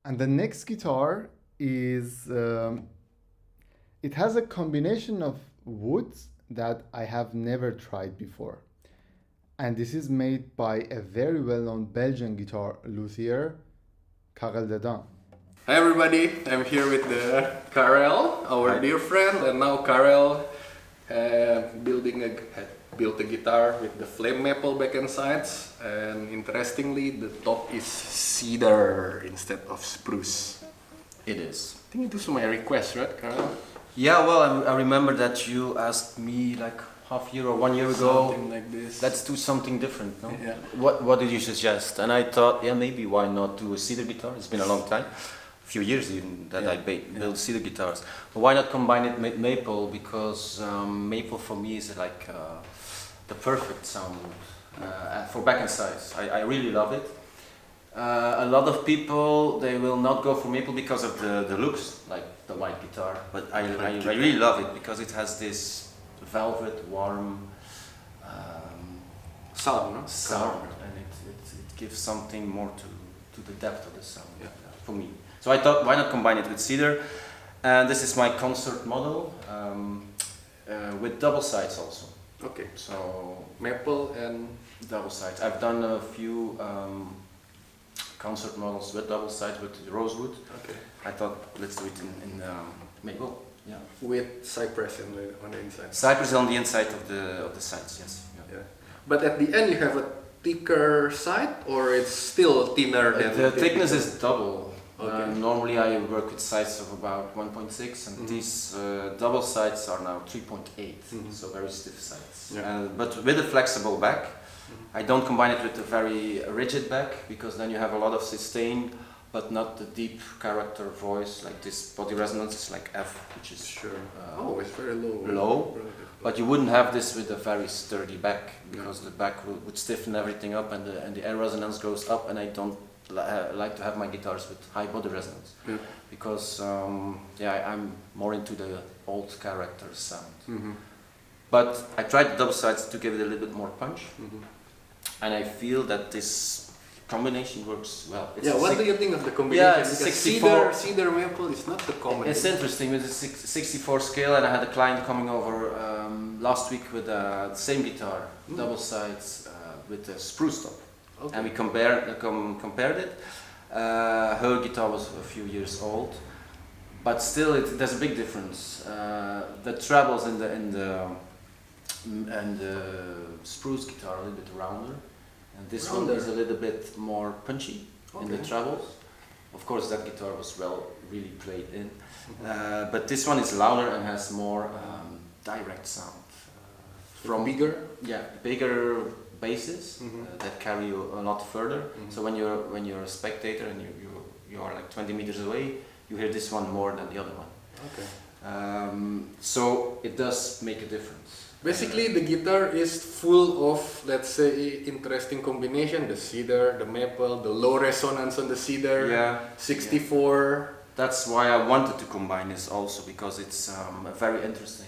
And the next guitar is, it has a combination of woods that I have never tried before. And this is made by a very well-known Belgian guitar luthier, Karel Dedain. Hi everybody, I'm here with Karel, our dear friend, and now Karel built a guitar with the flame maple back and sides, and interestingly the top is cedar instead of spruce. It is. I think it was my request, right, Karel? Yeah, well, I remember that you asked me like half year or 1 year ago. Something like this. Let's do something different, no? Yeah. What did you suggest? And I thought, yeah, maybe why not do a cedar guitar? It's been a long time, a few years even, that I build cedar guitars. But why not combine it with maple? Because maple for me is like the perfect sound for back and sides. I really love it. A lot of people, they will not go for maple because of the looks, like the white guitar. But I really love it because it has this velvet, warm Sound, no? sound, and it gives something more to the depth of the sound for me. So I thought, why not combine it with cedar? And this is my concert model with double sides also. Okay, So maple and double sides. I've done a few concert models with double sides with rosewood. okay, I thought, let's do it in maple. Yeah. with cypress on the inside. Cypress on the inside of the sides, yes. Yeah. Yeah. But at the end you have a thicker side, or it's still thinner than The thickness is double. Okay. Normally I work with sides of about 1.6, and these double sides are now 3.8, so very stiff sides. Yeah. But with a flexible back. I don't combine it with a very rigid back, because then you have a lot of sustain, but not the deep character voice, like this body resonance is like F, which is Oh, it's very low. low. But you wouldn't have this with a very sturdy back, because the back would stiffen everything up, and the air resonance goes up, and I don't like to have my guitars with high body resonance, because I'm more into the old character sound. But I tried the double sides to give it a little bit more punch, and I feel that this combination works well. What do you think of the combination? Yeah, it's because 64. cedar maple is not the common. It's interesting with the 64 scale, and I had a client coming over last week with the same guitar, double sides with the spruce top, and we compared it. Her guitar was a few years old, but still there's a big difference. The trebles in the spruce guitar are a little bit rounder, and this one is a little bit more punchy in the trebles. Of course, that guitar was really played in, but this one is louder and has more direct sound. From bigger? Yeah, bigger basses that carry you a lot further. So when you're a spectator and you are like 20 meters away, you hear this one more than the other one. Okay. So it does make a difference. Basically, the guitar is full of, let's say, interesting combination: the cedar, the maple, the low resonance on the cedar, 64. That's why I wanted to combine this also, because it's a very interesting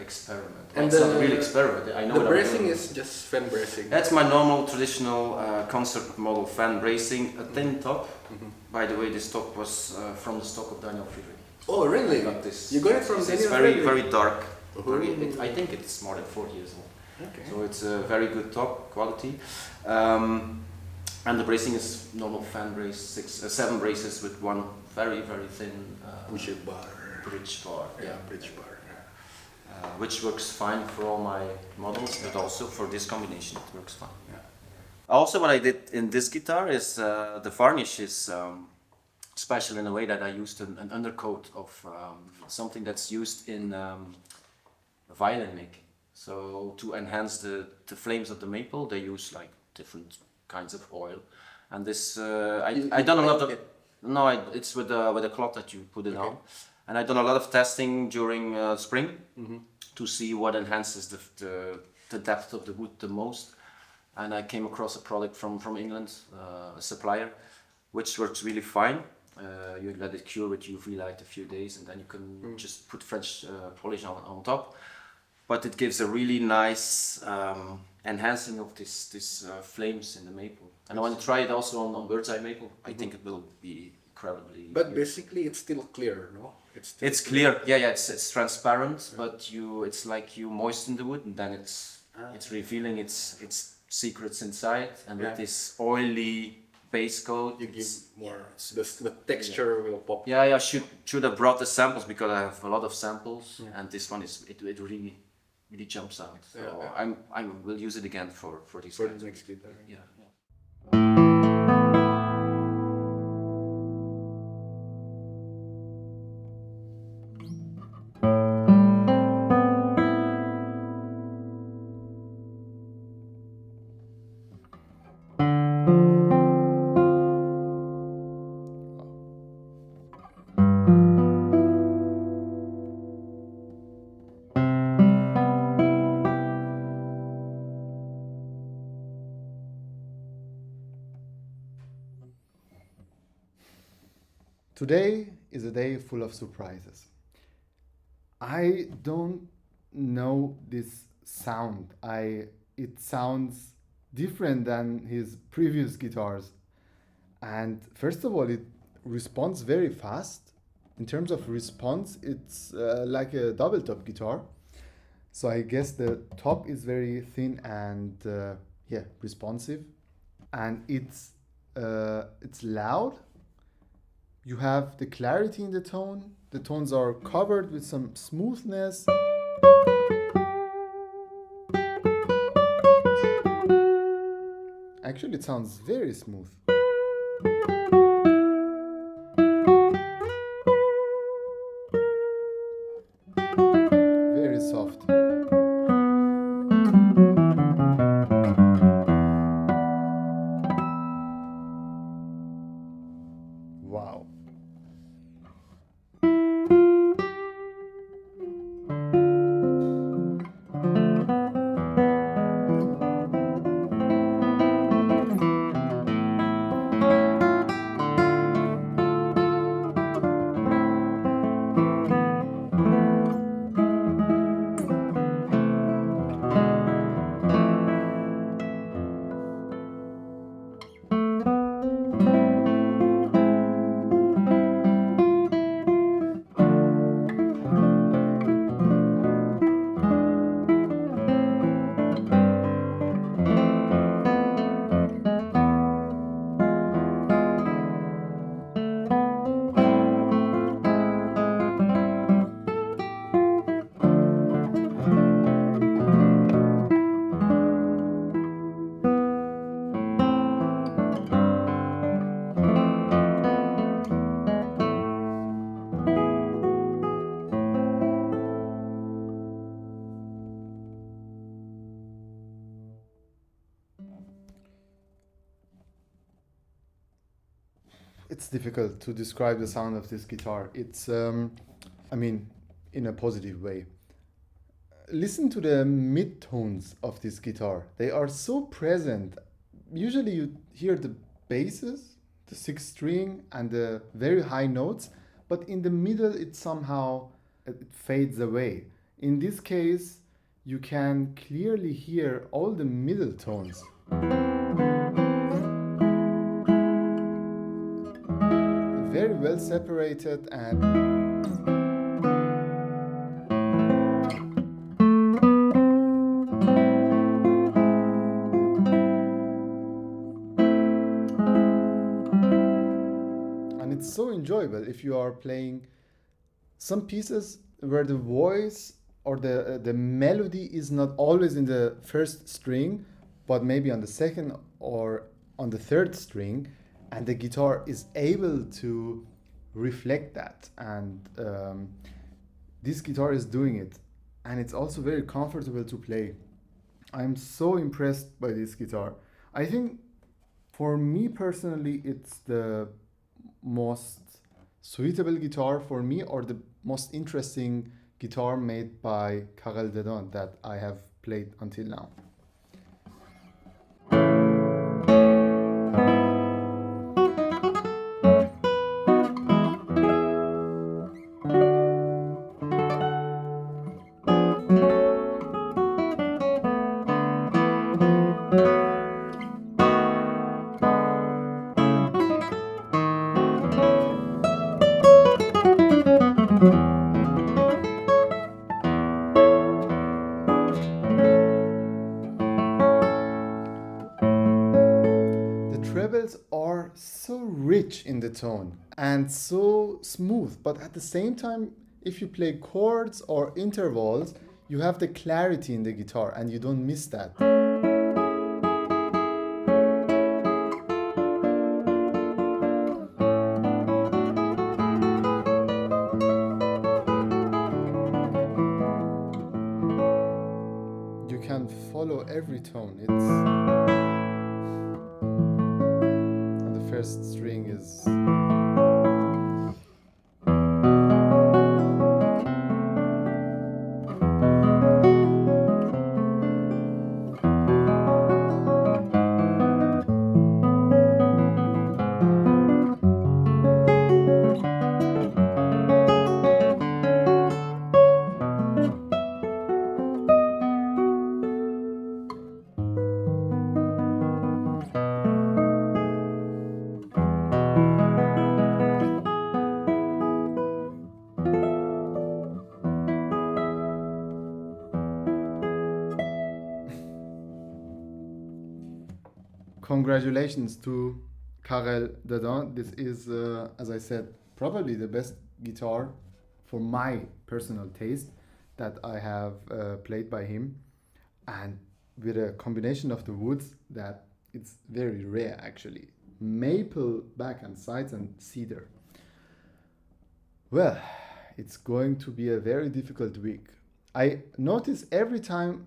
experiment. And it's not a real experiment. I know the what I'm bracing doing. is just fan bracing. That's my normal traditional concert model fan bracing, a thin top. By the way, this top was from the stock of Daniel Friedrich. Oh, really? I got this. You got it from It's Daniel very, Friedrich? very dark. I think it's more than 4 years old. Okay. So it's a very good top quality. And the bracing is normal fan brace, 7 braces with one very, very thin bridge bar. Bridge bar. Bridge bar. Which works fine for all my models, but also for this combination it works fine. Also, what I did in this guitar is the varnish is special in a way that I used an undercoat of something that's used in violin making. So to enhance the flames of the maple, they use like different kinds of oil. And this I done a lot of it's with a cloth that you put it on. And I've done a lot of testing during spring to see what enhances the depth of the wood the most. And I came across a product from England, a supplier, which works really fine. You let it cure with UV light a few days, and then you can just put French polish on top. But it gives a really nice enhancing of this flames in the maple. And I want to try it also on bird's eye maple. I think it will be incredibly. But basically, it's still clear, no? It's clear. Yeah, it's transparent, but it's like you moisten the wood, and then it's revealing its secrets inside, and with this oily base coat, you give more. The texture will pop. Yeah, I should have brought the samples because I have a lot of samples, and this one it really jumps out. So I will use it again for this. For the next guitar. Yeah. Today is a day full of surprises. I don't know this sound. It sounds different than his previous guitars. And first of all, it responds very fast. In terms of response, it's like a double top guitar. So I guess the top is very thin and responsive. And it's loud. You have the clarity in the tone. The tones are covered with some smoothness. Actually, it sounds very smooth. Very soft. Wow. It's difficult to describe the sound of this guitar. It's, in a positive way. Listen to the mid-tones of this guitar. They are so present. Usually you hear the basses, the sixth string, and the very high notes, but in the middle it somehow fades away. In this case, you can clearly hear all the middle tones. Very well separated and it's so enjoyable if you are playing some pieces where the voice or the melody is not always in the first string, but maybe on the second or on the third string, and the guitar is able to reflect that, and this guitar is doing it, and it's also very comfortable to play. I'm so impressed by this guitar. I think for me personally it's the most suitable guitar for me, or the most interesting guitar made by Karel Dedain that I have played until now. tone and so smooth, but at the same time, if you play chords or intervals, you have the clarity in the guitar and you don't miss that. You can follow every tone. And the first string is congratulations to Karel Dedain. This is, as I said, probably the best guitar for my personal taste that I have played by him, and with a combination of the woods that it's very rare actually. Maple back and sides and cedar. Well, it's going to be a very difficult week. I notice every time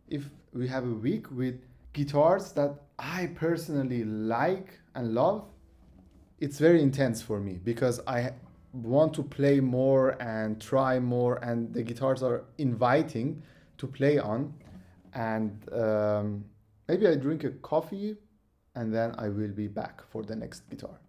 if we have a week with guitars that I personally like and love, it's very intense for me because I want to play more and try more, and the guitars are inviting to play on. And maybe I drink a coffee and then I will be back for the next guitar.